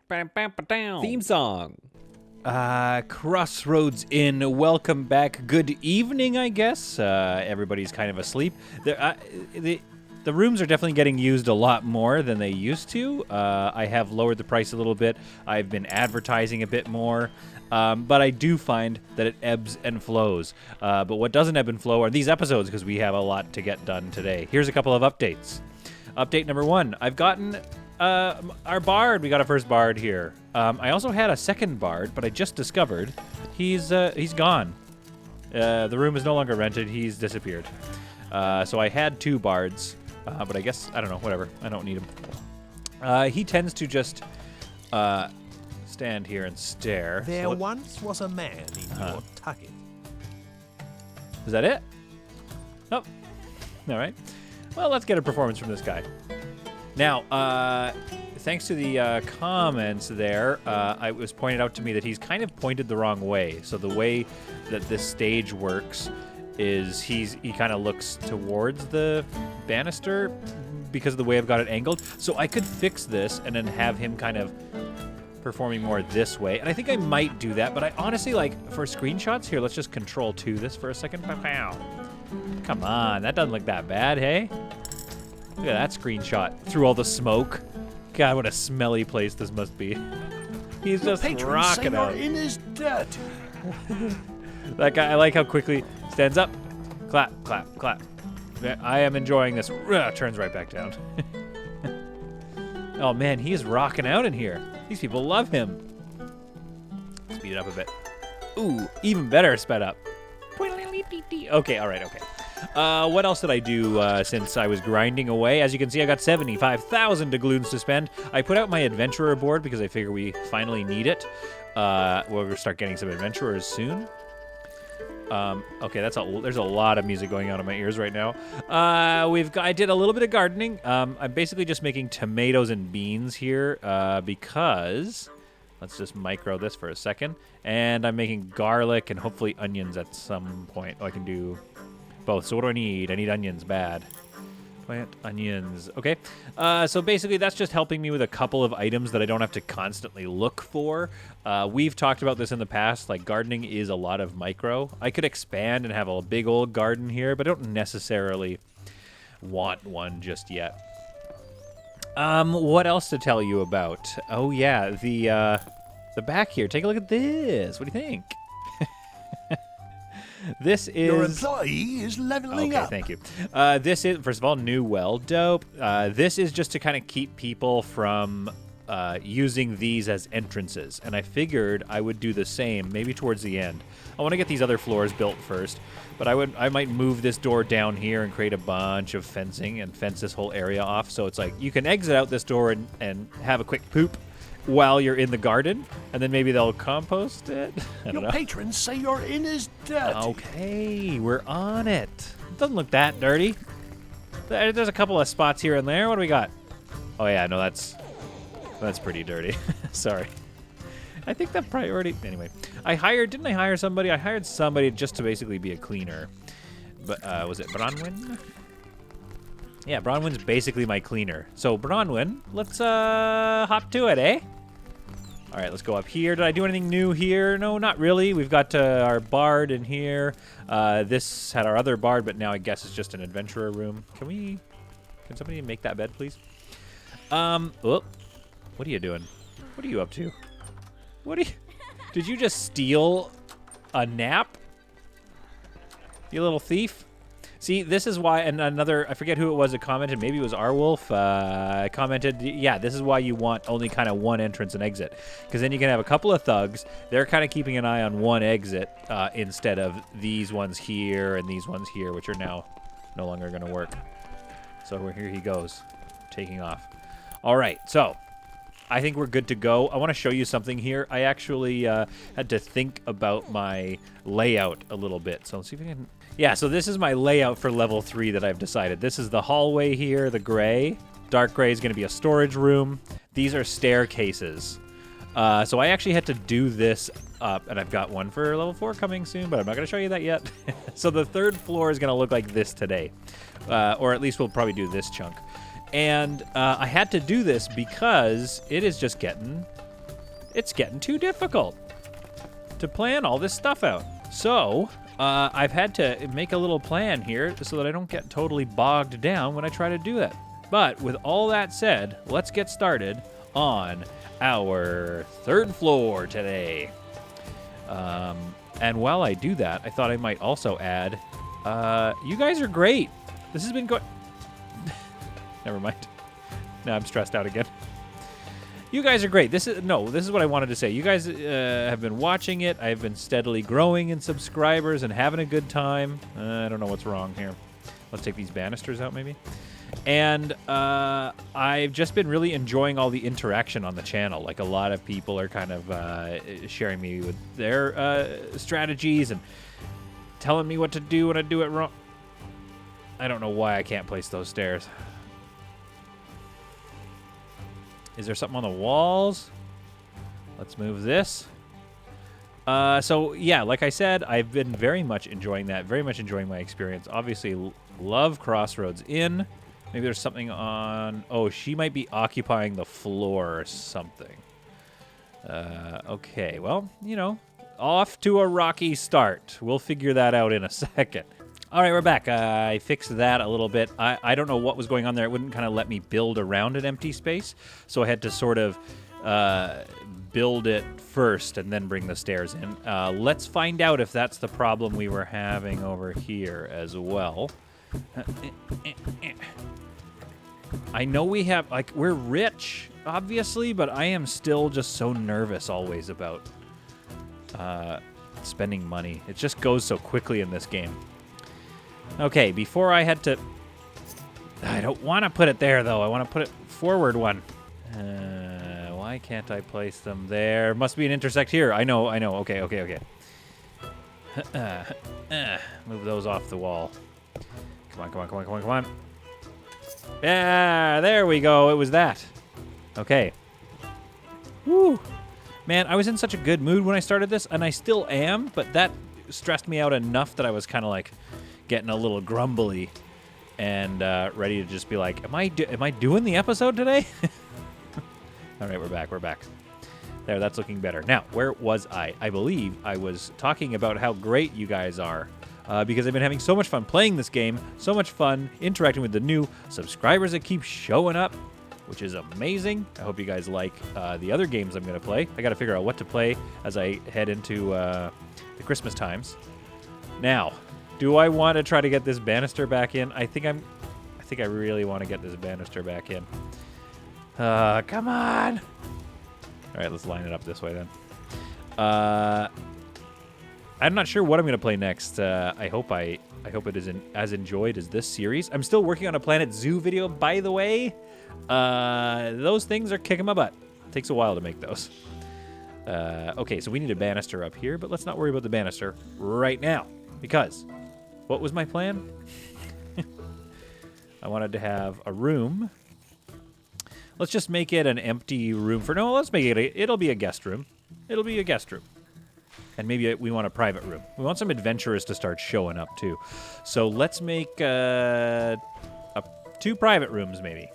Theme song. Crossroads Inn, welcome back. Good evening, I guess. Everybody's kind of asleep. The rooms are definitely getting used a lot more than they used to. I have lowered the price a little bit. I've been advertising a bit more. But I do find that it ebbs and flows. But what doesn't ebb and flow are these episodes, because we have a lot to get done today. Here's a couple of updates. Update number 1. I've gotten our bard. We got a first bard here. I also had a second bard, but I just discovered he's gone. The room is no longer rented. He's disappeared. So I had 2 bards, but I guess, I don't know, whatever. I don't need him. He tends to just stand here and stare. There once was a man in your tucket. Is that it? Oh, all right. Well, let's get a performance from this guy. Now, thanks to the comments there, it was pointed out to me that he's kind of pointed the wrong way. So the way that this stage works is he kind of looks towards the banister because of the way I've got it angled. So I could fix this and then have him kind of performing more this way. And I think I might do that, but I honestly, like, for screenshots, here, let's just Control 2 this for a second. Come on, that doesn't look that bad, hey? Look at that screenshot through all the smoke. God, what a smelly place this must be. He's just rocking out. In his dirt. That guy, I like how quickly stands up, clap, clap, clap. I am enjoying this. Turns right back down. Oh man, he is rocking out in here. These people love him. Speed it up a bit. Ooh, even better sped up. Okay, all right, okay. What else did I do since I was grinding away? As you can see, I got 75,000 doubloons to spend. I put out my adventurer board because I figure we finally need it. We're going to start getting some adventurers soon. Okay, there's a lot of music going on in my ears right now. I did a little bit of gardening. I'm basically just making tomatoes and beans here because let's just micro this for a second. And I'm making garlic and hopefully onions at some point. Oh, I can do both. So what do I need? I need onions bad. Plant onions. Okay. So basically that's just helping me with a couple of items that I don't have to constantly look for. We've talked about this in the past. Like, gardening is a lot of micro. I could expand and have a big old garden here, but I don't necessarily want one just yet. What else to tell you about? Oh yeah, the back here. Take a look at this. What do you think? This is... Your employee is leveling up. Okay, thank you. This is, first of all, new well. Dope. This is just to kind of keep people from using these as entrances. And I figured I would do the same, maybe towards the end. I want to get these other floors built first. But I might move this door down here and create a bunch of fencing and fence this whole area off. So it's like you can exit out this door and have a quick poop while you're in the garden, and then maybe they'll compost it. I don't know. Your patrons say your inn is dirty. Okay, we're on it. Doesn't look that dirty. There's a couple of spots here and there. What do we got? Oh yeah, no, that's pretty dirty. Sorry. I think that priority. Anyway, didn't I hire somebody? I hired somebody just to basically be a cleaner. But was it Bronwyn? Yeah, Bronwyn's basically my cleaner. So, Bronwyn, let's hop to it, eh? All right, let's go up here. Did I do anything new here? No, not really. We've got our bard in here. This had our other bard, but now I guess it's just an adventurer room. Can somebody make that bed, please? Oh, what are you doing? What are you up to? Did you just steal a nap? You little thief? See, this is why, and I forget who it was that commented, maybe it was Arwolf, commented, yeah, this is why you want only kind of one entrance and exit. Because then you can have a couple of thugs, they're kind of keeping an eye on one exit instead of these ones here and these ones here, which are now no longer going to work. So here he goes, taking off. All right, so I think we're good to go. I want to show you something here. I actually had to think about my layout a little bit. So let's see if we can... Yeah, so this is my layout for level 3 that I've decided. This is the hallway here, the gray. Dark gray is going to be a storage room. These are staircases. So I actually had to do this up, and I've got one for level 4 coming soon, but I'm not going to show you that yet. So the 3rd floor is going to look like this today. Or at least we'll probably do this chunk. And I had to do this because it is just getting it's getting too difficult to plan all this stuff out. So I've had to make a little plan here so that I don't get totally bogged down when I try to do that. But with all that said, let's get started on our third floor today. And while I do that, I thought I might also add, you guys are great. This has been going... Never mind. Now I'm stressed out again. You guys are great. This is what I wanted to say. You guys have been watching it. I've been steadily growing in subscribers and having a good time. I don't know what's wrong here. Let's take these banisters out maybe. And I've just been really enjoying all the interaction on the channel. Like, a lot of people are kind of sharing me with their strategies and telling me what to do when I do it wrong. I don't know why I can't place those stairs. Is there something on the walls? Let's move this. So, yeah, like I said, I've been very much enjoying that, very much enjoying my experience. Obviously, love Crossroads Inn. Maybe there's something on... Oh, she might be occupying the floor or something. Okay, well, you know, off to a rocky start. We'll figure that out in a second. All right, we're back. I fixed that a little bit. I don't know what was going on there. It wouldn't kind of let me build around an empty space, so I had to sort of build it first and then bring the stairs in. Let's find out if that's the problem we were having over here as well. I know we have, like, we're rich, obviously, but I am still just so nervous always about spending money. It just goes so quickly in this game. Okay, before I had to... I don't want to put it there, though. I want to put it forward one. Why can't I place them there? Must be an intersect here. I know. Okay. Move those off the wall. Come on. Yeah, there we go. It was that. Okay. Woo. Man, I was in such a good mood when I started this, and I still am, but that stressed me out enough that I was kind of like getting a little grumbly and ready to just be like, am I doing the episode today? All right, we're back. There, that's looking better. Now, where was I? I believe I was talking about how great you guys are because I've been having so much fun playing this game, so much fun interacting with the new subscribers that keep showing up, which is amazing. I hope you guys like the other games I'm going to play. I got to figure out what to play as I head into the Christmas times. Now, do I want to try to get this banister back in? I think I really want to get this banister back in. Come on. All right, let's line it up this way then. I'm not sure what I'm going to play next. I hope it is as enjoyed as this series. I'm still working on a Planet Zoo video, by the way. Those things are kicking my butt. It takes a while to make those. Okay, so we need a banister up here, but let's not worry about the banister right now, because what was my plan? I wanted to have a room. Let's just make it an empty room for... No, let's make it... It'll be a guest room. It'll be a guest room. And maybe we want a private room. We want some adventurers to start showing up, too. So let's make 2 private rooms, maybe.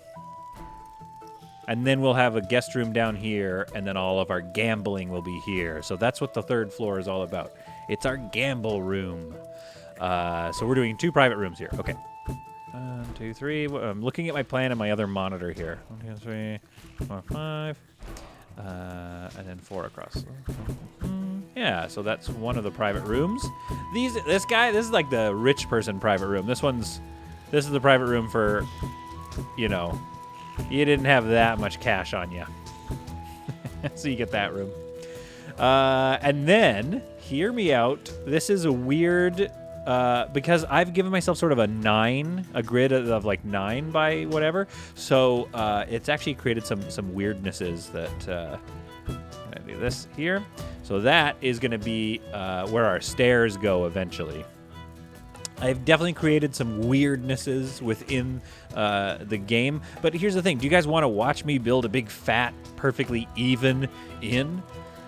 And then we'll have a guest room down here, and then all of our gambling will be here. So that's what the third floor is all about. It's our gamble room. So we're doing 2 private rooms here. Okay. 1, 2, 3. I'm looking at my plan and my other monitor here. 1, 2, 3, 4, 5. And then 4 across. Yeah, so that's one of the private rooms. This is like the rich person private room. This is the private room for, you know, you didn't have that much cash on you. So you get that room. And then, hear me out. This is a weird... because I've given myself sort of a grid of like 9 by whatever. So it's actually created some weirdnesses that I'm gonna do this here. So that is going to be where our stairs go eventually. I've definitely created some weirdnesses within the game. But here's the thing. Do you guys want to watch me build a big, fat, perfectly even inn?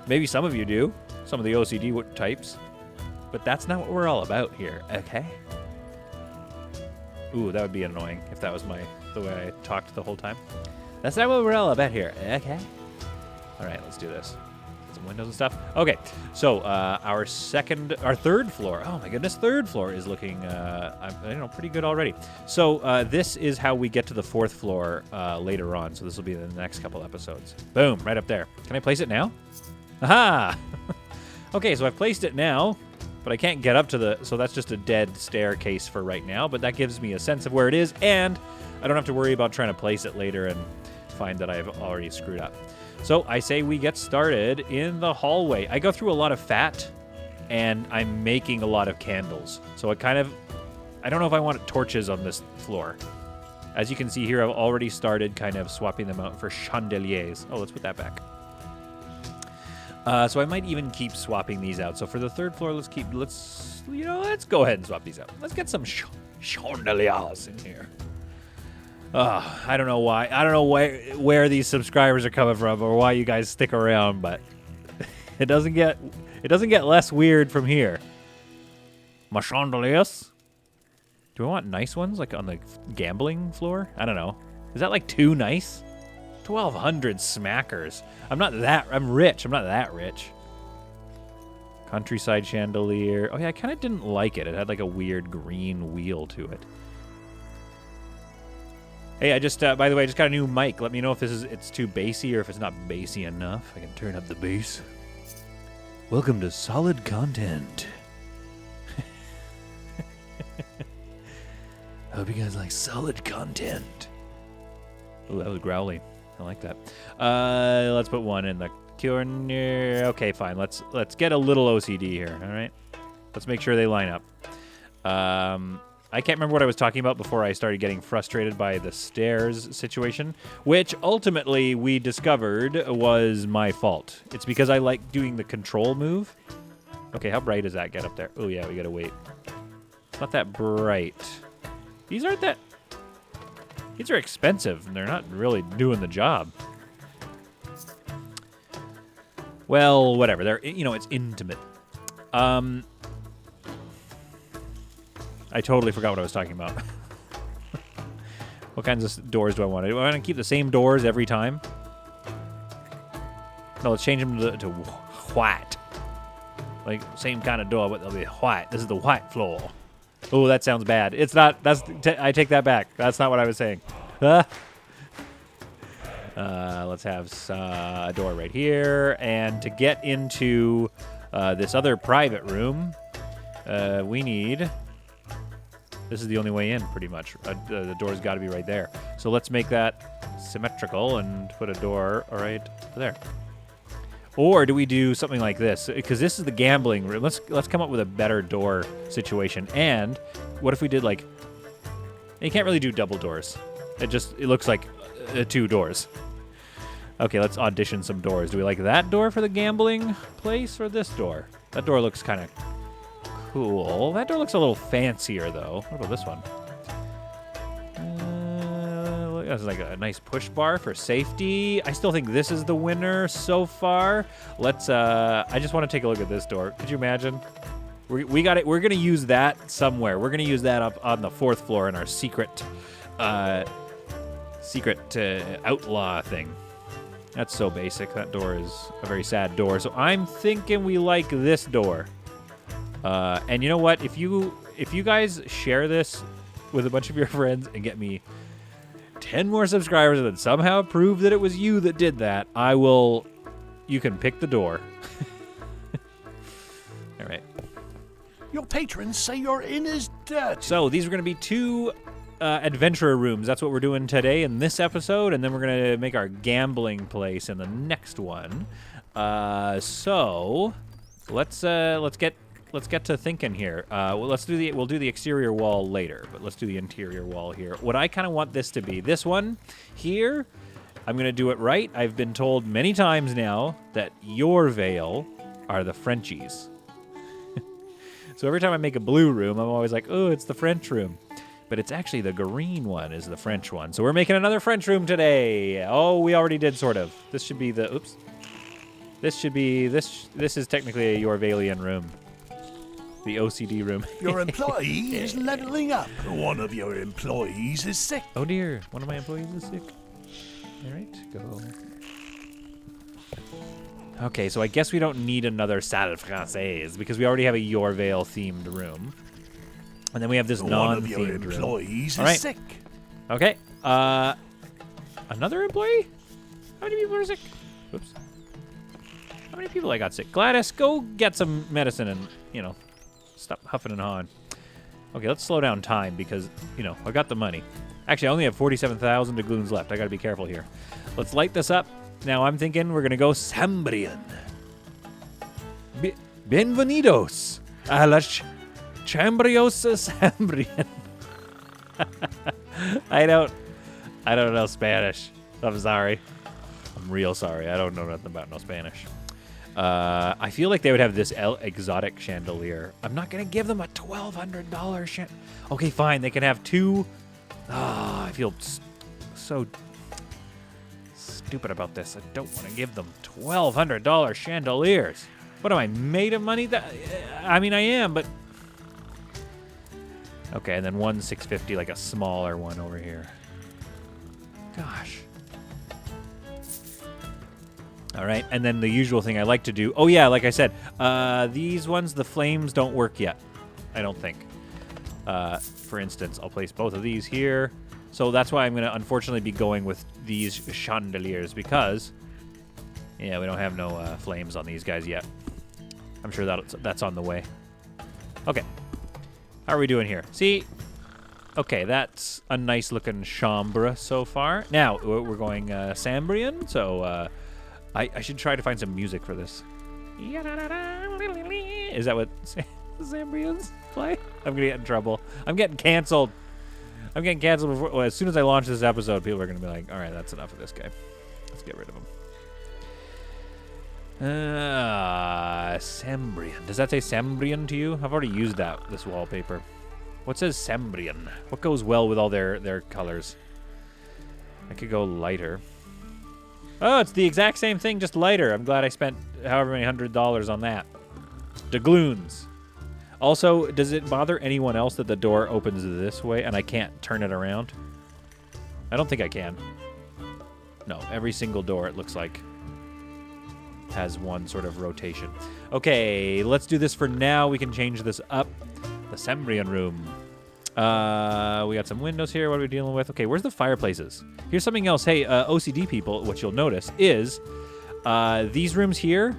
Maybe some of you do. Some of the OCD types. But that's not what we're all about here, okay? Ooh, that would be annoying if that was the way I talked the whole time. That's not what we're all about here, okay? All right, let's do this. some windows and stuff. Okay, so our third floor. Oh my goodness, third floor is looking, pretty good already. So this is how we get to the fourth floor later on. So this will be in the next couple episodes. Boom, right up there. Can I place it now? Aha! Okay, so I've placed it now, but I can't get up to so that's just a dead staircase for right now. But that gives me a sense of where it is, and I don't have to worry about trying to place it later and find that I've already screwed up. So I say we get started in the hallway. I go through a lot of fat, and I'm making a lot of candles. So I don't know if I want torches on this floor. As you can see here, I've already started kind of swapping them out for chandeliers. Oh, let's put that back. So I might even keep swapping these out. So for the third floor, let's go ahead and swap these out. Let's get some chandeliers in here. I don't know why. I don't know where these subscribers are coming from or why you guys stick around, but it doesn't get less weird from here. My chandeliers. Do I want nice ones like on the gambling floor? I don't know. Is that like too nice? 1,200 smackers. I'm rich. I'm not that rich. Countryside chandelier. Oh yeah, I kind of didn't like it. It had like a weird green wheel to it. Hey, I just, by the way, I just got a new mic. Let me know if it's too bassy or if it's not bassy enough. I can turn up the bass. Welcome to Solid Content. I hope you guys like solid content. Oh, that was growly. I like that. Let's put one in the corner. Okay, fine. Let's get a little OCD here. All right. Let's make sure they line up. I can't remember what I was talking about before I started getting frustrated by the stairs situation, which ultimately we discovered was my fault. It's because I like doing the control move. Okay, how bright does that get up there? Oh yeah, we gotta wait. It's not that bright. These are expensive, and they're not really doing the job. Well, whatever. It's intimate. I totally forgot what I was talking about. What kinds of doors do I want? Do I want to keep the same doors every time? No, let's change them to white. Like, same kind of door, but they'll be white. This is the white floor. Oh, that sounds bad. It's not. I take that back. That's not what I was saying. Let's have a door right here. And to get into this other private room, we need... This is the only way in, pretty much. The door's got to be right there. So let's make that symmetrical and put a door right there. Or do we do something like this? Because this is the gambling room. Let's come up with a better door situation. And what if we did like... You can't really do double doors. It looks like 2 doors. Okay, let's audition some doors. Do we like that door for the gambling place or this door? That door looks kind of... cool. That door looks a little fancier, though. What about this one? That's like a nice push bar for safety. I still think this is the winner so far. Let's, I just want to take a look at this door. Could you imagine? We got it. We're going to use that somewhere. We're going to use that up on the 4th floor in our secret outlaw thing. That's so basic. That door is a very sad door. So I'm thinking we like this door. And you know what? If you guys share this with a bunch of your friends and get me 10 more subscribers and then somehow prove that it was you that did that, you can pick the door. All right. Your patrons say your inn is dirty. So these are going to be 2 adventurer rooms. That's what we're doing today in this episode, and then we're going to make our gambling place in the next one. So let's get to thinking here. We'll do the exterior wall later, but let's do the interior wall here. What I kind of want this to be, this one here, I'm going to do it right. I've been told many times now that your Vale are the Frenchies. So every time I make a blue room, I'm always like, oh, it's the French room. But it's actually the green one is the French one. So we're making another French room today. Oh, we already did sort of. This should be the, oops. This is technically a Yorvalian room. The OCD room. Your employee is leveling up. One of your employees is sick. Oh dear, one of my employees is sick. All right, go. Okay, so I guess we don't need another Salle Française because we already have a Yorvale themed room. And then we have this One of your non-themed room. employees All is right. sick. Okay. Another employee? How many people are sick? Oops. How many people I got sick? Gladys, go get some medicine and, stop huffing and hawing. Okay, let's slow down time because, I got the money. Actually, I only have 47,000 doubloons left. I got to be careful here. Let's light this up. Now I'm thinking we're going to go Sambrian. Bienvenidos a la Chambrios Sambrian. I don't know Spanish. I'm sorry. I'm real sorry. I don't know nothing about no Spanish. I feel like they would have this exotic chandelier. I'm not going to give them a $1,200 Okay, fine. They can have two. I feel so stupid about this. I don't want to give them $1,200 chandeliers. What am I, made of money? I mean, I am, but... Okay, and then one 650, like a smaller one over here. Gosh. All right, and then the usual thing I like to do. Oh, yeah, like I said, these ones, the flames don't work yet, I don't think. For instance, I'll place both of these here. So that's why I'm going to unfortunately be going with these chandeliers because, yeah, we don't have no flames on these guys yet. I'm sure that's on the way. Okay. How are we doing here? See? Okay, that's a nice looking chambre so far. Now, we're going Sambrian, so I should try to find some music for this. Is that what Sambrians play? I'm going to get in trouble. I'm getting canceled. I'm getting canceled before. Well, as soon as I launch this episode, people are going to be like, all right, that's enough of this guy. Let's get rid of him. Sambrian. Does that say Sambrian to you? I've already used this wallpaper. What says Sambrian? What goes well with all their colors? I could go lighter. Oh, it's the exact same thing, just lighter. I'm glad I spent however many $100 on that. Doubloons. Also, does it bother anyone else that the door opens this way and I can't turn it around? I don't think I can. No, every single door, it looks like, has one sort of rotation. Okay, let's do this for now. We can change this up. The Sambrian room. We got some windows here. What are we dealing with? Okay, where's the fireplaces? Here's something else. Hey, OCD people, what you'll notice is these rooms here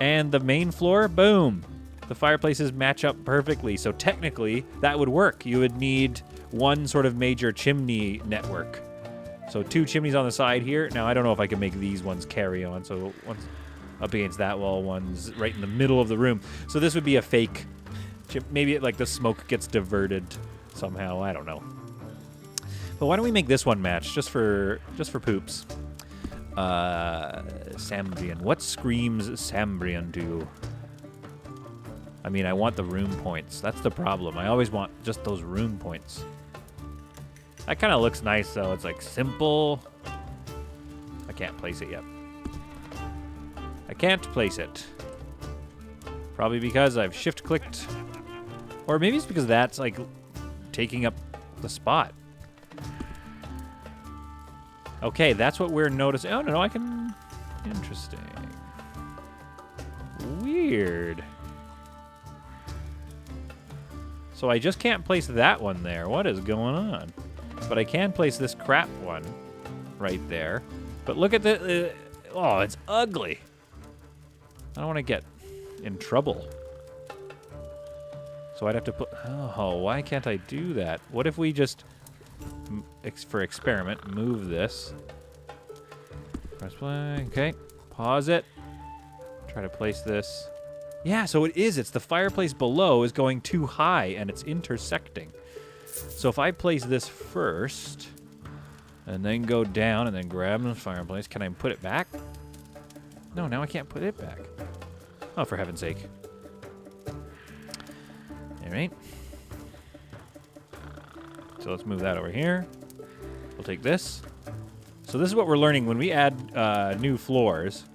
and the main floor, boom. The fireplaces match up perfectly. So technically, that would work. You would need one sort of major chimney network. So 2 chimneys on the side here. Now, I don't know if I can make these ones carry on. So one's up against that wall, one's right in the middle of the room. So this would be a fake chim. Maybe like the smoke gets diverted somehow. I don't know. But why don't we make this one match just for poops? Sambrian. What screams Sambrian to you? I mean, I want the room points. That's the problem. I always want just those room points. That kind of looks nice, though. It's like simple. I can't place it yet. I can't place it. Probably because I've shift-clicked. Or maybe it's because that's, like, taking up the spot. Okay, that's what we're noticing. Oh, no, I can... Interesting. Weird. So I just can't place that one there. What is going on? But I can place this crap one right there. But look at the... oh, it's ugly. I don't want to get in trouble. So I'd have to put... Oh, why can't I do that? What if we just, for experiment, move this? Press play. Okay. Pause it. Try to place this. Yeah, so it is. It's the fireplace below is going too high, and it's intersecting. So if I place this first, and then go down, and then grab the fireplace, can I put it back? No, now I can't put it back. Oh, for heaven's sake. All right. So let's move that over here. We'll take this. So this is what we're learning. When we add new floors,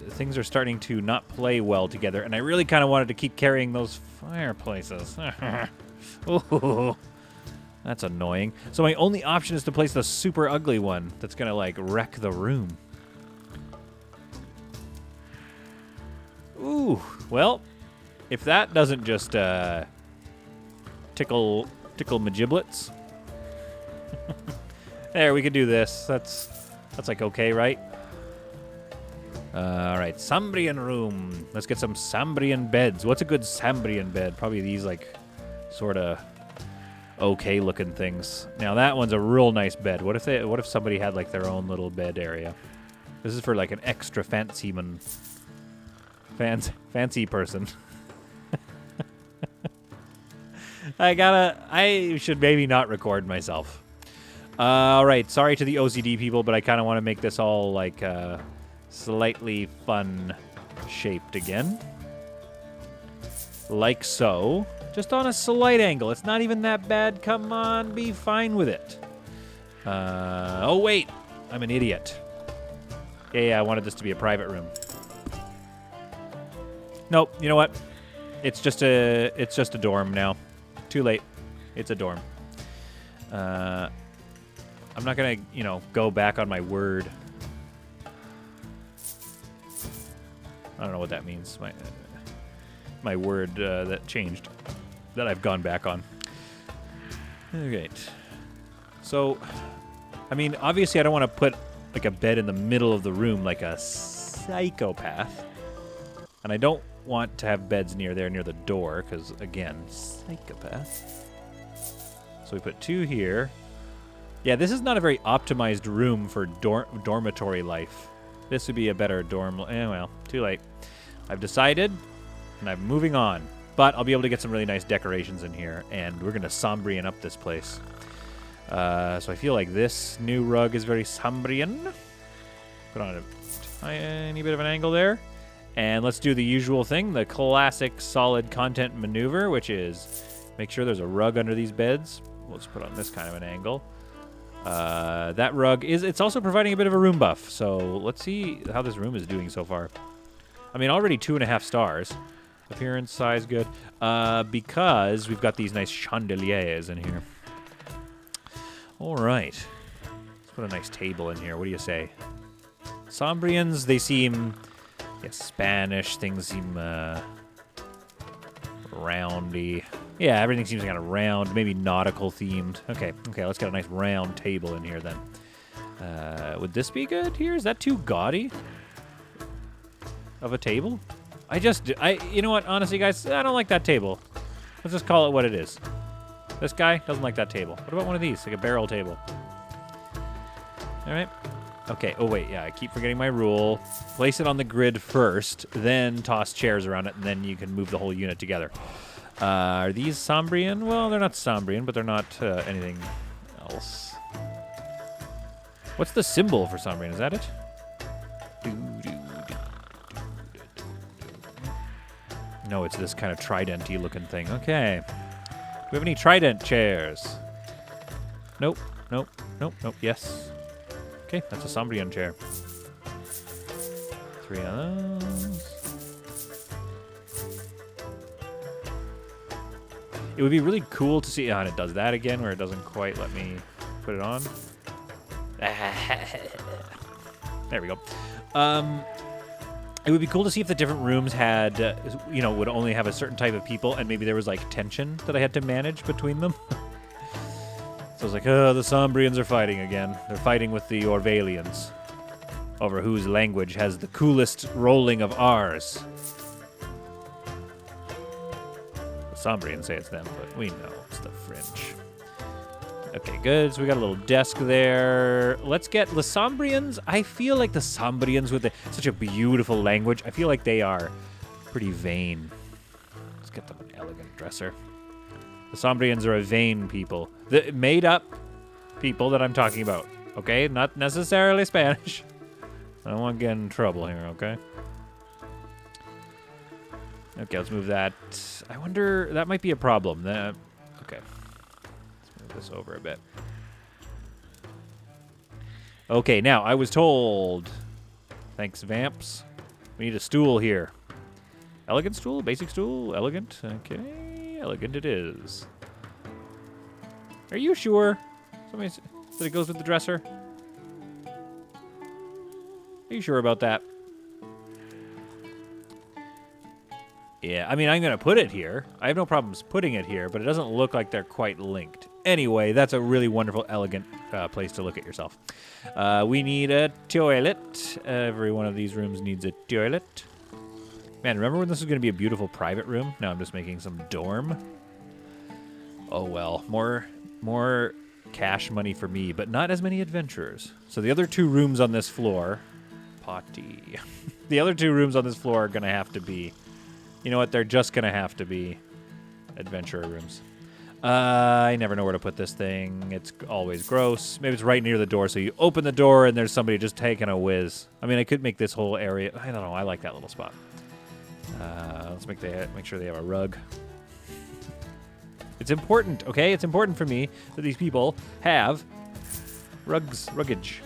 things are starting to not play well together, and I really kind of wanted to keep carrying those fireplaces. Ooh, that's annoying. So my only option is to place the super ugly one that's going to, like, wreck the room. Ooh, well, if that doesn't just tickle my giblets. There, we could do this. That's like okay, right? All right, Sambrian room. Let's get some Sambrian beds. What's a good Sambrian bed? Probably these like sort of okay looking things. Now that one's a real nice bed. What if somebody had like their own little bed area? This is for like an extra fancy person. I should maybe not record myself. All right, sorry to the OCD people, but I kind of want to make this all like slightly fun shaped again. Like so. Just on a slight angle. It's not even that bad. Come on, be fine with it. Oh, wait. I'm an idiot. Yeah, I wanted this to be a private room. Nope, you know what? It's just a dorm now. Too late. It's a dorm. I'm not gonna, go back on my word. I don't know what that means. My word that changed, that I've gone back on. Okay. So, I mean, obviously I don't want to put like a bed in the middle of the room like a psychopath. And I don't want to have beds near the door, because, again, psychopath. So we put 2 here. Yeah, this is not a very optimized room for dormitory life. This would be a better dorm. Well, too late. I've decided, and I'm moving on. But I'll be able to get some really nice decorations in here, and we're going to Sambrian up this place. So I feel like this new rug is very Sambrian. Put on a tiny bit of an angle there. And let's do the usual thing, the classic solid content maneuver, which is make sure there's a rug under these beds. We'll just put on this kind of an angle. That rug it's also providing a bit of a room buff. So let's see how this room is doing so far. I mean, already 2.5 stars. Appearance, size, good. Because we've got these nice chandeliers in here. All right. Let's put a nice table in here. What do you say? Sambrians, they seem... Yeah, Spanish, things seem roundy. Yeah, everything seems kind of round, maybe nautical themed. Okay, let's get a nice round table in here then. Would this be good here? Is that too gaudy of a table? You know what, honestly, guys, I don't like that table. Let's just call it what it is. This guy doesn't like that table. What about one of these, like a barrel table? All right. Okay, oh wait, yeah, I keep forgetting my rule. Place it on the grid first, then toss chairs around it, and then you can move the whole unit together. Are these Sambrian? Well, they're not Sambrian, but they're not anything else. What's the symbol for Sambrian? Is that it? No, it's this kind of trident-y looking thing. Okay. Do we have any trident chairs? Nope. Yes. Okay, that's a Sambrian chair. 3 of those. It would be really cool to see... and it does that again, where it doesn't quite let me put it on. There we go. It would be cool to see if the different rooms had, would only have a certain type of people, and maybe there was, like, tension that I had to manage between them. So I was like, the Sambrians are fighting again. They're fighting with the Orvalians over whose language has the coolest rolling of R's. The Sambrians say it's them, but we know it's the French. Okay, good. So we got a little desk there. Let's get the Sambrians. I feel like the Sambrians with such a beautiful language, I feel like they are pretty vain. Let's get them an elegant dresser. The Sambrians are a vain people. The made-up people that I'm talking about, okay? Not necessarily Spanish. I don't want to get in trouble here, okay? Okay, let's move that. I wonder, that might be a problem. Okay. Let's move this over a bit. Okay, now, I was told... Thanks, Vamps. We need a stool here. Elegant stool? Basic stool? Elegant? Okay, elegant it is. Are you sure? Somebody said it goes with the dresser? Are you sure about that? Yeah, I mean, I'm going to put it here. I have no problems putting it here, but it doesn't look like they're quite linked. Anyway, that's a really wonderful, elegant place to look at yourself. We need a toilet. Every one of these rooms needs a toilet. Man, remember when this was going to be a beautiful private room? Now I'm just making some dorm. Oh, well. More cash money for me, but not as many adventurers. So the other 2 rooms on this floor... Potty. The other 2 rooms on this floor are going to have to be... You know what? They're just going to have to be adventurer rooms. I never know where to put this thing. It's always gross. Maybe it's right near the door, so you open the door and there's somebody just taking a whiz. I mean, I could make this whole area... I don't know. I like that little spot. Let's make sure they have a rug. It's important, okay? It's important for me that these people have ruggage.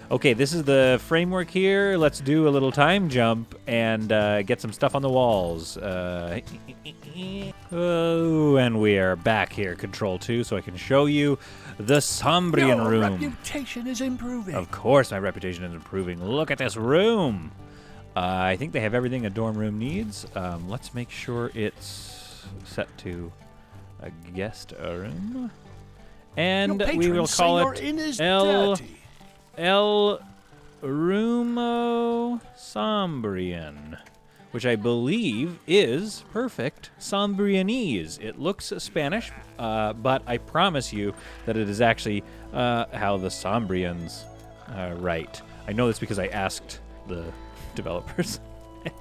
Okay, this is the framework here. Let's do a little time jump and get some stuff on the walls. Oh, and we are back here, Control 2, so I can show you the Sambrian Your room. reputation is improving. Of course, my reputation is improving. Look at this room. I think they have everything a dorm room needs. Let's make sure it's set to a guest room. And we will call it El Roomo-Sambrian, which I believe is perfect Sambrianese. It looks Spanish, but I promise you that it is actually how the Sambrians write. I know this because I asked the developers.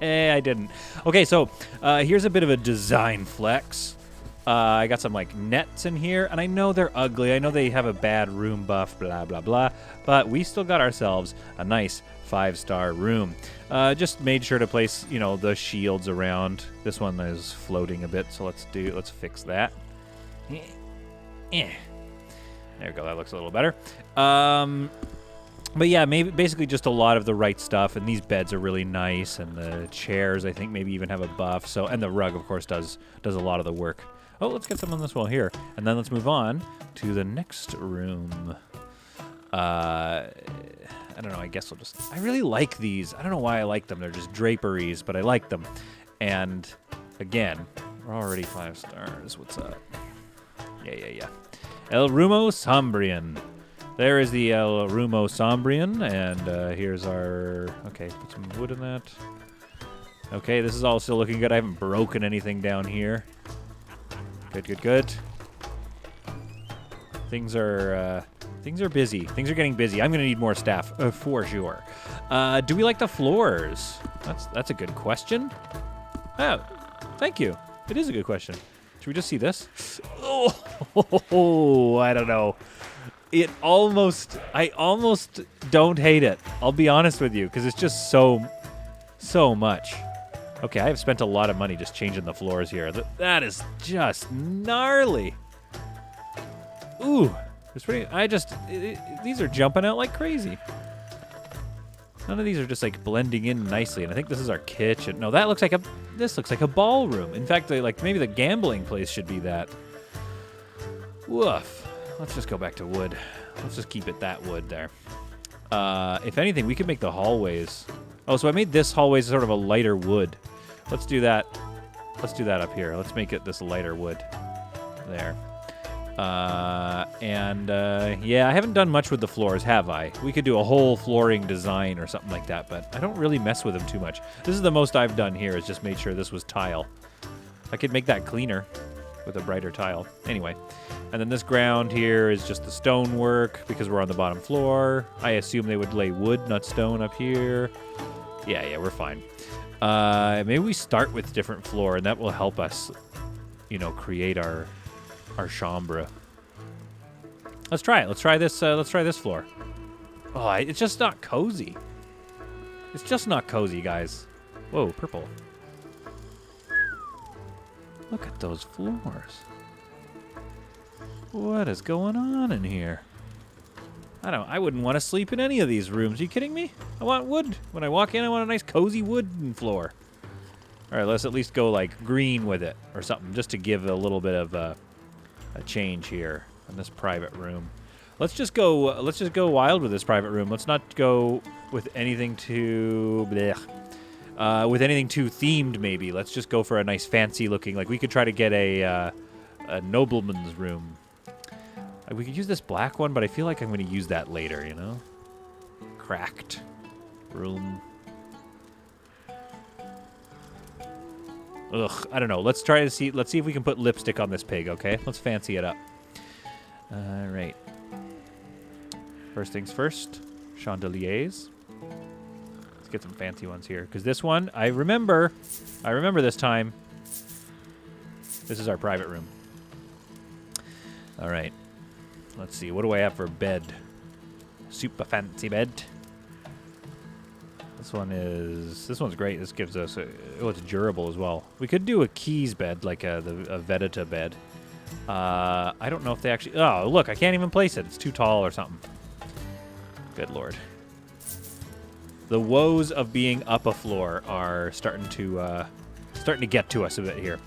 I didn't. Okay, so here's a bit of a design flex. I got some like nets in here, and I know they're ugly. I know they have a bad room buff, blah, blah, blah. But we still got ourselves a nice 5-star room. Just made sure to place, the shields around. This one is floating a bit, so let's fix that. There we go. That looks a little better. But yeah, basically just a lot of the right stuff, and these beds are really nice, and the chairs I think maybe even have a buff. So, and the rug of course does a lot of the work. Oh, let's get some on this wall here, and then let's move on to the next room. I don't know. I guess I really like these. I don't know why I like them. They're just draperies, but I like them. And again, we're already 5 stars. What's up? Yeah. El Roomo-Sambrian. There is the El Roomo-Sambrian, and here's our... Okay, put some wood in that. Okay, this is all still looking good. I haven't broken anything down here. Good. Things are busy. Things are getting busy. I'm going to need more staff, for sure. Do we like the floors? That's a good question. Oh, thank you. It is a good question. Should we just see this? Oh, I don't know. I almost don't hate it. I'll be honest with you, because it's just so much. Okay, I have spent a lot of money just changing the floors here. That is just gnarly. Ooh, it's pretty. These are jumping out like crazy. None of these are just like blending in nicely. And I think this is our kitchen. No, this looks like a ballroom. In fact, maybe the gambling place should be that. Woof. Let's just go back to wood. Let's just keep it that wood there. If anything, we could make the hallways. Oh, so I made this hallway sort of a lighter wood. Let's do that. Let's do that up here. Let's make it this lighter wood. There. Yeah, I haven't done much with the floors, have I? We could do a whole flooring design or something like that, but I don't really mess with them too much. This is the most I've done here, is just made sure this was tile. I could make that cleaner with a brighter tile. Anyway. And then this ground here is just the stonework because we're on the bottom floor. I assume they would lay wood, not stone up here. Yeah, we're fine. Maybe we start with different floor, and that will help us, create our chambre. Let's try it. Let's try this floor. Oh, it's just not cozy. It's just not cozy, guys. Whoa, purple. Look at those floors. What is going on in here? I wouldn't want to sleep in any of these rooms. Are you kidding me? I want wood. When I walk in, I want a nice cozy wooden floor. All right, let's at least go like green with it or something, just to give a little bit of a change here in this private room. Let's just go wild with this private room. Let's not go with anything too with anything too themed. Maybe let's just go for a nice fancy looking. Like we could try to get a nobleman's room. We could use this black one, but I feel like I'm going to use that later. You know, cracked room. Ugh, I don't know. Let's try to see. Let's see if we can put lipstick on this pig. Okay, let's fancy it up. All right. First things first, chandeliers. Let's get some fancy ones here, because this one, I remember this time. This is our private room. All right. Let's see. What do I have for bed? Super fancy bed. This one's great. This gives us it's durable as well. We could do a keys bed, like a Vedita bed. I don't know if they actually. Oh, look! I can't even place it. It's too tall or something. Good lord. The woes of being up a floor are starting to get to us a bit here.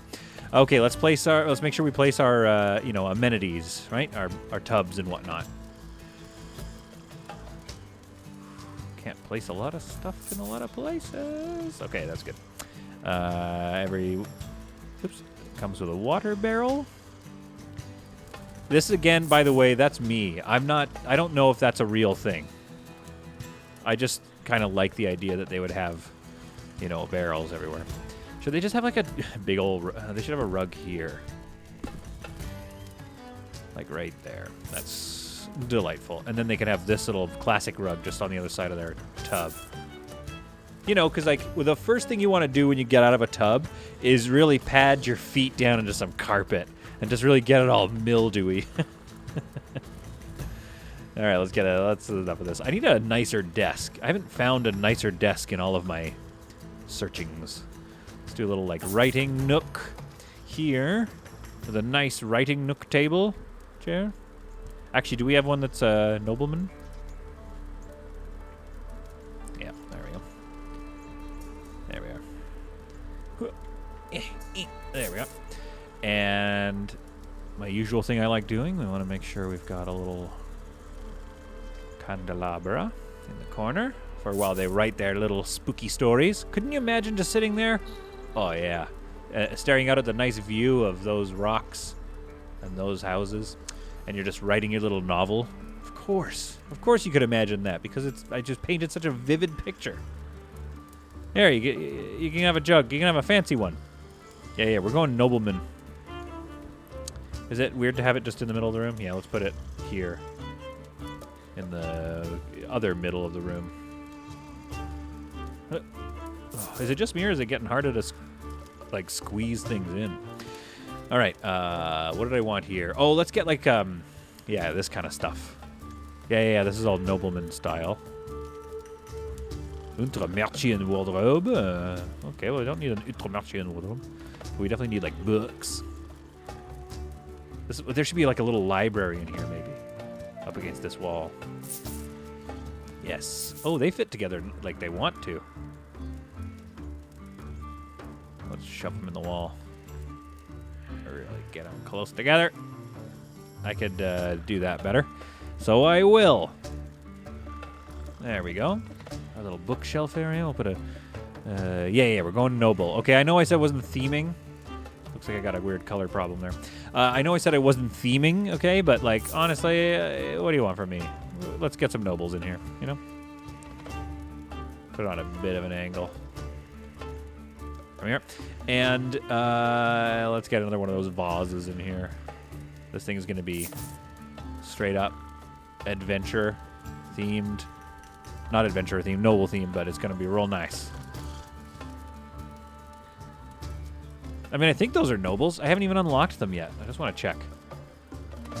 Okay, let's make sure we place our amenities, right? Our tubs and whatnot. Can't place a lot of stuff in a lot of places. Okay, that's good. Comes with a water barrel. This again, by the way, that's me. I don't know if that's a real thing. I just kind of like the idea that they would have, barrels everywhere. Should they just have like a big old, they should have a rug here. Like right there. That's delightful. And then they can have this little classic rug just on the other side of their tub. Because the first thing you want to do when you get out of a tub is really pad your feet down into some carpet and just really get it all mildewy. All right, let's enough of this. I need a nicer desk. I haven't found a nicer desk in all of my searchings. Let's do a little writing nook here with a nice writing nook table chair. Actually, do we have one that's a nobleman? Yeah, there we go. There we are. There we are. And my usual thing I like doing, we want to make sure we've got a little candelabra in the corner for while they write their little spooky stories. Couldn't you imagine just sitting there? Oh, yeah. Staring out at the nice view of those rocks and those houses, and you're just writing your little novel. Of course you could imagine that, because I just painted such a vivid picture. There, you can have a jug. You can have a fancy one. Yeah, we're going nobleman. Is it weird to have it just in the middle of the room? Yeah, let's put it here. In the other middle of the room. Is it just me, or is it getting harder to squeeze things in? All right, what did I want here? Oh, let's get this kind of stuff. Yeah, this is all nobleman style. Ultramartian wardrobe. Okay, well, we don't need an ultramartian wardrobe. We definitely need books. There should be a little library in here, maybe. Up against this wall. Yes. Oh, they fit together like they want to. Let's shove them in the wall. Really get them close together. I could do that better. So I will. There we go. Our little bookshelf area. We'll put a... yeah, we're going noble. Okay, I know I said I wasn't theming. Looks like I got a weird color problem there. I know I said I wasn't theming, okay? But, honestly, what do you want from me? Let's get some nobles in here, Put it on a bit of an angle. Come here. And let's get another one of those vases in here. This thing is going to be straight up adventure themed. Not adventure themed, noble themed, but it's going to be real nice. I mean, I think those are nobles. I haven't even unlocked them yet. I just want to check.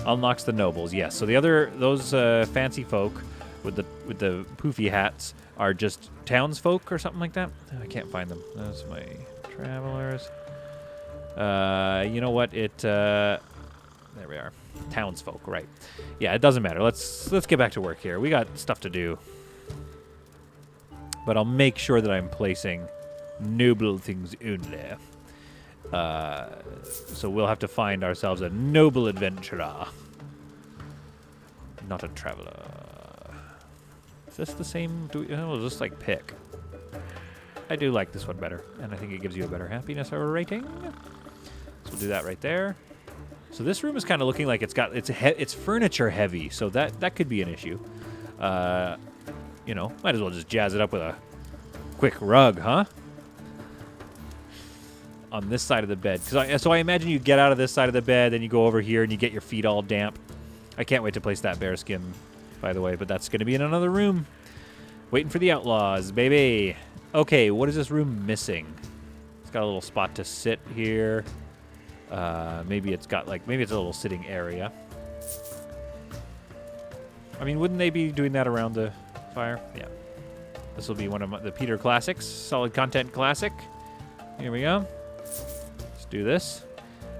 Unlocks the nobles, yes. So those fancy folk with the poofy hats are just townsfolk or something like that. I can't find them. That's my travelers. You know what? There we are. Townsfolk, right? Yeah, it doesn't matter. Let's get back to work here. We got stuff to do. But I'll make sure that I'm placing noble things only. So we'll have to find ourselves a noble adventurer. Not a traveler. Is this the same? We'll just like pick. I do like this one better, and I think it gives you a better happiness rating. So we'll do that right there. So this room is kind of looking like it's furniture heavy, so that could be an issue. You know, might as well just jazz it up with a quick rug, huh? On this side of the bed. So I imagine you get out of this side of the bed, then you go over here and you get your feet all damp. I can't wait to place that bear skin, by the way, but that's going to be in another room. Waiting for the outlaws, baby. Okay, what is this room missing? It's got a little spot to sit here. Maybe it's a little sitting area. I mean, wouldn't they be doing that around the fire? Yeah. This will be one of the Peter classics, solid content classic. Here we go. Let's do this.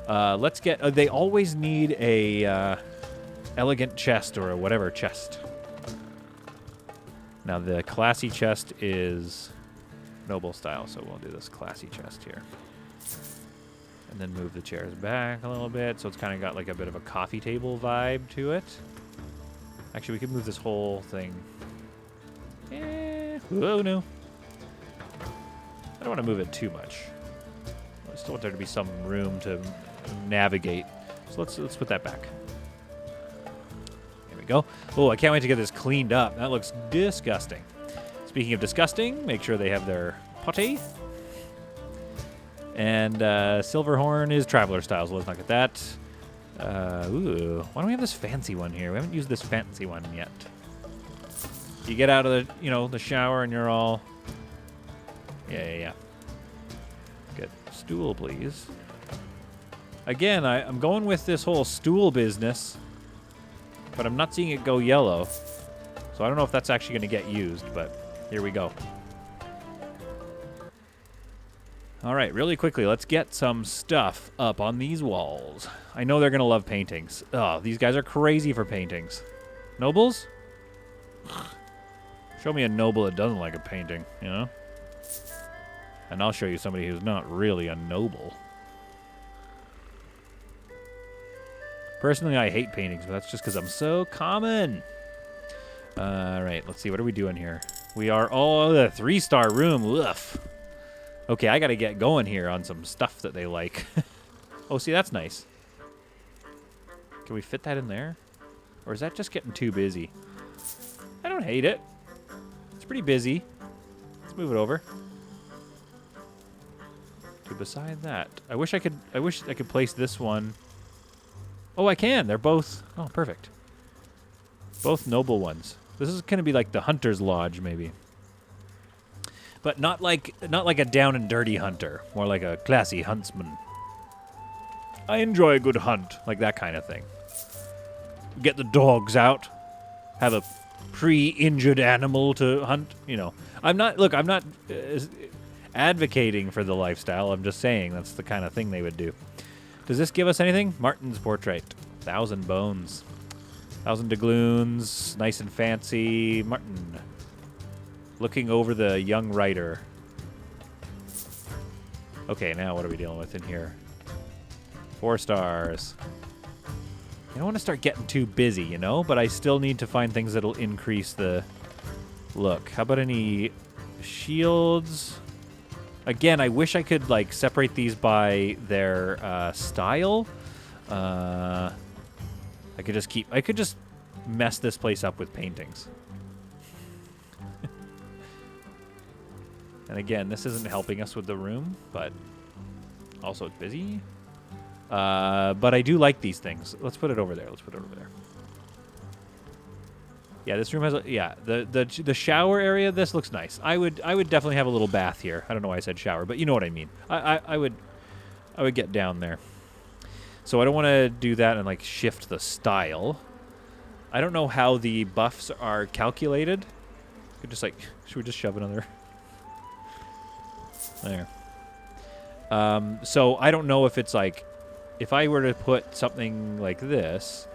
Let's get. They always need a elegant chest or a whatever chest. Now the classy chest is noble style, so we'll do this classy chest here. And then move the chairs back a little bit, so it's kind of got like a bit of a coffee table vibe to it. Actually, we could move this whole thing. Oh no. I don't want to move it too much. I still want there to be some room to navigate. So let's put that back. There we go. Oh, I can't wait to get this cleaned up. That looks disgusting. Speaking of disgusting, make sure they have their potty. And Silverhorn is Traveler style, so let's not get that. Ooh, why don't we have this fancy one here? We haven't used this fancy one yet. You get out of the shower and you're all... Yeah. Good. Stool, please. Again, I'm going with this whole stool business, but I'm not seeing it go yellow. So I don't know if that's actually going to get used, but here we go. All right, really quickly, let's get some stuff up on these walls. I know they're going to love paintings. Oh, these guys are crazy for paintings. Nobles? Show me a noble that doesn't like a painting, you know? And I'll show you somebody who's not really a noble. Personally, I hate paintings, but that's just because I'm so common. All right, let's see. What are we doing here? We are all the 3-star room. Woof. Okay, I got to get going here on some stuff that they like. Oh, see, that's nice. Can we fit that in there? Or is that just getting too busy? I don't hate it. It's pretty busy. Let's move it over. To beside that. I wish I could place this one. Oh, I can. They're both. Oh, perfect. Both noble ones. This is going to be like the hunter's lodge, maybe. But not like a down and dirty hunter, more like a classy huntsman. I enjoy a good hunt, like that kind of thing. Get the dogs out, have a pre-injured animal to hunt. You know, I'm not advocating for the lifestyle. I'm just saying that's the kind of thing they would do. Does this give us anything? Martin's portrait, 1,000 bones, 1,000 doubloons, nice and fancy. Martin. Looking over the young writer. Okay, now what are we dealing with in here? 4 stars. I don't want to start getting too busy, you know? But I still need to find things that'll increase the look. How about any shields? Again, I wish I could, like, separate these by their style. I could just mess this place up with paintings. And again, this isn't helping us with the room, but also it's busy. But I do like these things. Let's put it over there. Yeah, this room has the shower area. This looks nice. I would definitely have a little bath here. I don't know why I said shower, but you know what I mean. I would get down there. So I don't want to do that and like shift the style. I don't know how the buffs are calculated. Could just like, should we just shove another? There. So I don't know if it's like, if I were to put something like this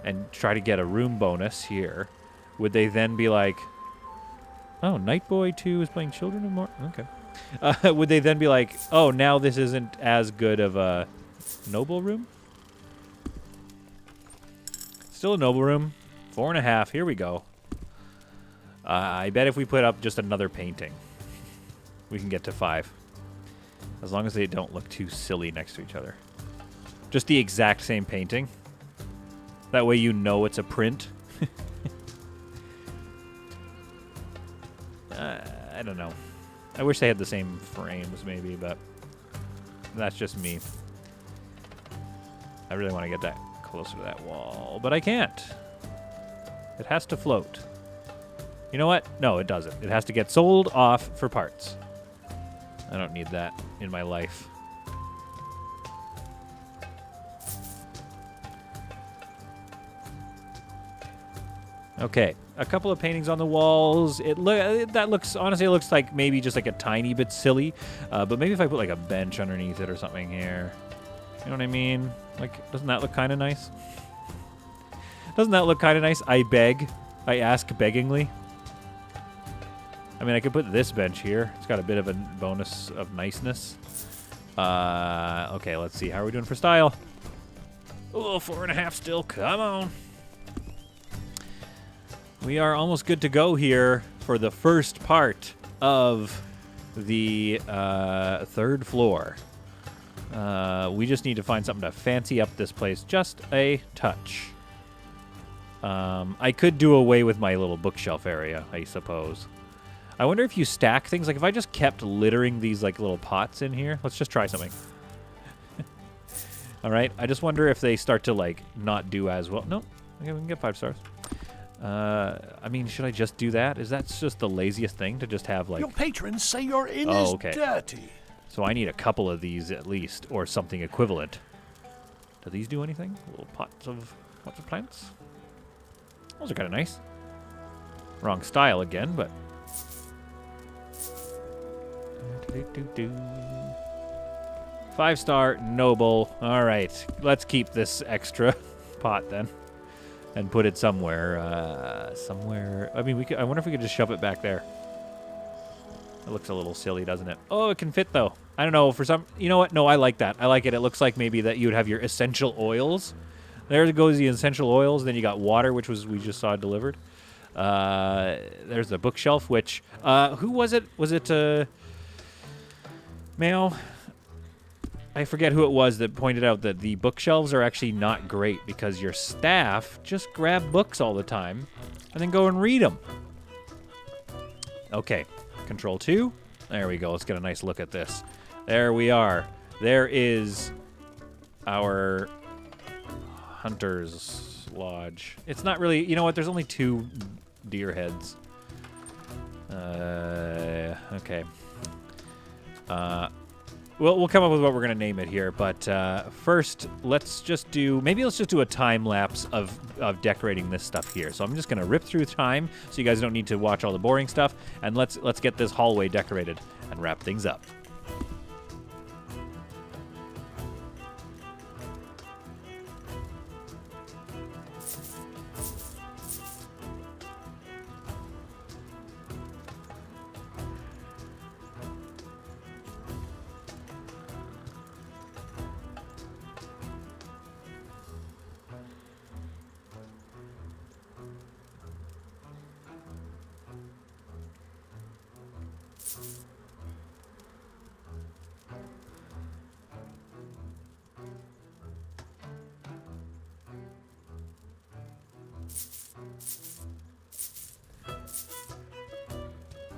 and try to get a room bonus here, would they then be like, oh, Night Boy 2 is playing Children of Morta? Okay. Would they then be like, oh, now this isn't as good of a noble room? Still a noble room. 4.5. Here we go. I bet if we put up just another painting, we can get to 5. As long as they don't look too silly next to each other. Just the exact same painting. That way you know it's a print. I don't know. I wish they had the same frames maybe, but that's just me. I really want to get that closer to that wall, but I can't. It has to float. You know what? No, it doesn't. It has to get sold off for parts. I don't need that in my life. Okay, a couple of paintings on the walls. That looks, honestly, it looks like maybe just like a tiny bit silly. But maybe if I put like a bench underneath it or something here. You know what I mean? Like, doesn't that look kind of nice? Doesn't that look kind of nice? I beg. I ask beggingly. I mean, I could put this bench here. It's got a bit of a bonus of niceness. Okay, let's see. How are we doing for style? Oh, 4.5 still. Come on. We are almost good to go here for the first part of the 3rd floor. We just need to find something to fancy up this place just a touch. I could do away with my little bookshelf area, I suppose. I wonder if you stack things. Like if I just kept littering these like little pots in here. Let's just try something. All right. I just wonder if they start to like not do as well. No. Okay, we can get 5 stars. I mean, should I just do that? Is that just the laziest thing to just have like... Your patrons say your inn is dirty. So I need a couple of these at least, or something equivalent. Do these do anything? Little pots of plants? Those are kind of nice. Wrong style again, but... 5-star, noble. All right, let's keep this extra pot then. And put it somewhere. Somewhere. I mean, I wonder if we could just shove it back there. It looks a little silly, doesn't it? Oh, it can fit though. I don't know. For some, you know what? No, I like that. I like it. It looks like maybe that you would have your essential oils. There goes the essential oils. Then you got water, which we just saw delivered. There's the bookshelf, which who was it? Was it Mayo? I forget who it was that pointed out that the bookshelves are actually not great because your staff just grab books all the time and then go and read them. Okay, Control 2. There we go. Let's get a nice look at this. There we are. There is our Hunter's Lodge. It's not really... You know what? There's only 2 deer heads. Okay. We'll come up with what we're going to name it here, but first, let's just do a time lapse of decorating this stuff here. So I'm just going to rip through time so you guys don't need to watch all the boring stuff, and let's get this hallway decorated and wrap things up.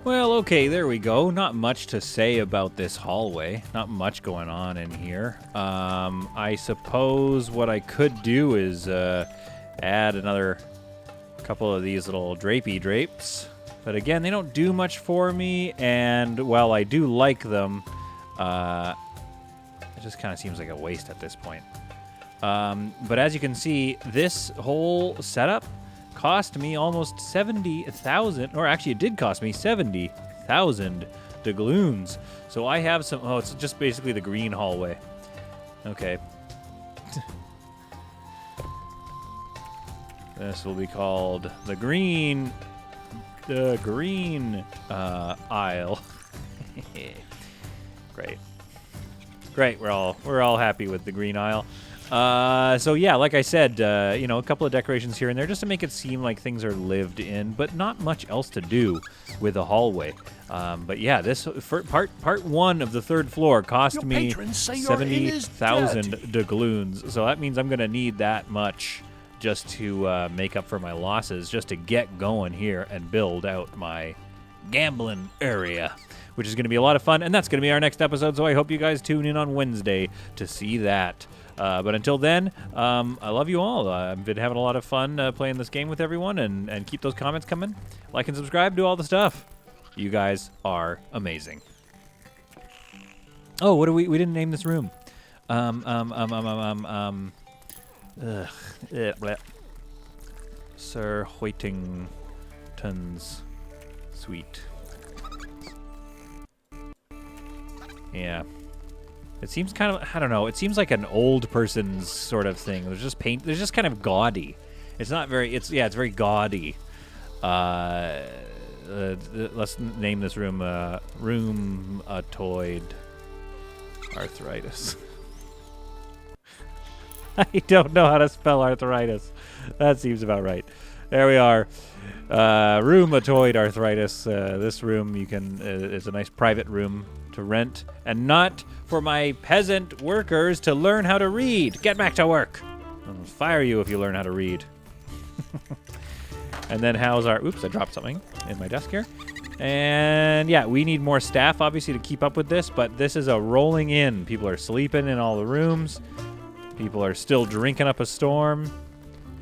Well, okay, there we go. Not much to say about this hallway. Not much going on in here. I suppose what I could do is add another couple of these little drapey drapes. But again, they don't do much for me, and while I do like them, it just kind of seems like a waste at this point. But as you can see, this whole setup cost me almost 70,000, or actually it did cost me 70,000 doubloons. So I have some, it's just basically the green hallway. Okay. This will be called the green aisle. Great. We're all happy with the green aisle. So yeah, like I said, you know, a couple of decorations here and there just to make it seem like things are lived in, but not much else to do with the hallway. But yeah, this part one of the third floor cost me 70,000 doubloons. So that means I'm gonna need that much just to make up for my losses, just to get going here and build out my gambling area, which is going to be a lot of fun, and that's going to be our next episode, so I hope you guys tune in on Wednesday to see that. But until then, I love you all. I've been having a lot of fun playing this game with everyone, and keep those comments coming. Like and subscribe, do all the stuff. You guys are amazing. Oh, what do we didn't name this room. Sir Hoytington's suite. Yeah. It seems kind of, I don't know, it seems like an old person's sort of thing. There's just paint, there's just kind of gaudy. It's not very, it's very gaudy. Let's name this room, Rheumatoid Arthritis. I don't know how to spell arthritis. That seems about right. There we are. Rheumatoid arthritis. This room you can is a nice private room to rent, and not for my peasant workers to learn how to read. Get back to work. I'll fire you if you learn how to read. And then how's our... Oops, I dropped something in my desk here. And yeah, we need more staff, obviously, to keep up with this, but this is a rolling in. People are sleeping in all the rooms. People are still drinking up a storm.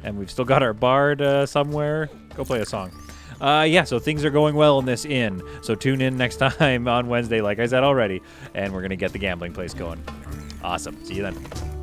And we've still got our bard somewhere. Go play a song. Yeah, so things are going well in this inn. So tune in next time on Wednesday, like I said already. And we're going to get the gambling place going. Awesome. See you then.